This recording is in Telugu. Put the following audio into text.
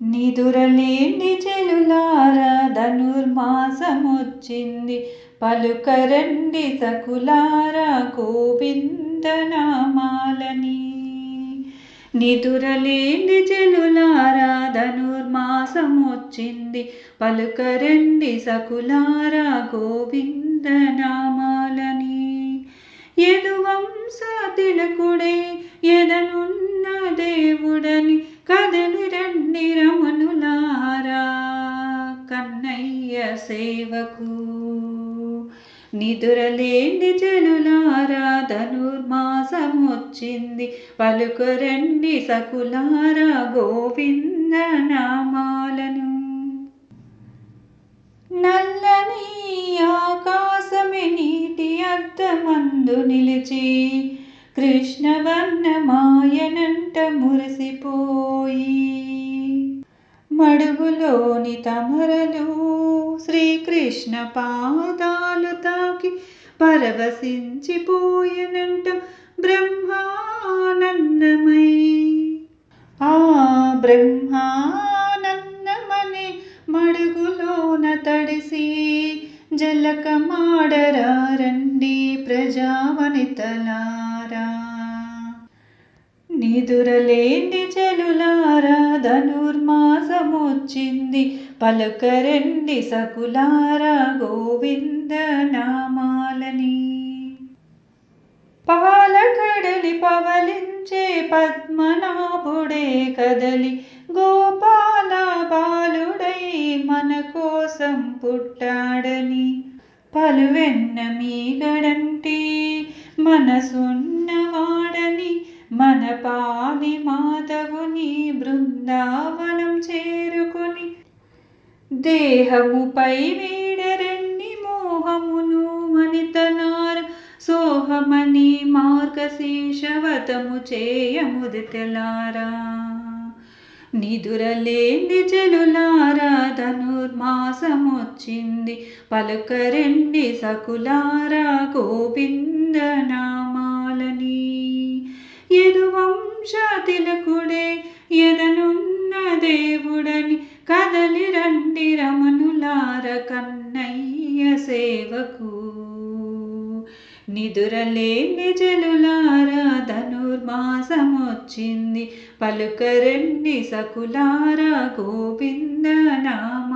నిదురలేని చెలులారా ధనుర్మాసమొచ్చింది, పలుకరండి సకులారా గోవిందనామాలని. నిదురలేని చెలులారా ధనుర్మాసమొచ్చింది, పలుకరండి సకులారా గోవిందనామాలని. యదువంశ తిలకుడే ఎదనున్న దేవుడని కదలిరండి రమణులారా కన్నయ్య సేవకు. నిదురలేని చెలులారా ధనుర్మాసమొచ్చింది, పలుకరండి సకులారా గోవిందనామాలను. నల్లని ఆకాశమే నీటి అద్దమందు నిలిచి కృష్ణవర్ణమాయనంట మురిసిపోయి, మడుగులోని తమరలు శ్రీకృష్ణ పాదాలు తాకి పరవశించిపోయనంట బ్రహ్మానందమై. ఆ బ్రహ్మానందమనే మడుగులోన తడిసి జలకమాడరారండి ప్రజావనితలారా. నిదురలేని చెలులారా ధనుర్మాసమొచ్చింది, పలుకరండి సకులారా గోవిందనామాలని. పాలకడలి పవలించే పద్మనాభుడే కదలి గోపాల బాలుడై మన కోసం పుట్టాడని, పలువెన్న మీగడంటి మనసున్నవాడని మన పాలి మాధవుని బృందావనం చేరుకొని దేహముపై వీడరండి మోహమును వనితలార సోహమని మార్గశీర్షవతము చేయముదితలారా. నిదురలేని చెలులారా ధనుర్మాసమొచ్చింది, పలుకరండి సకులారా గోవిందనామాలని. యదువంశ తిలకుడే ఎదనున్న దేవుడని కదలిరండి రమణులార కన్నయ్య సేవకు. నిదురలేని చెలులారా ధనుర్మాసమొచ్చింది, పలుకరండి సకులారా గోవిందనామాలని.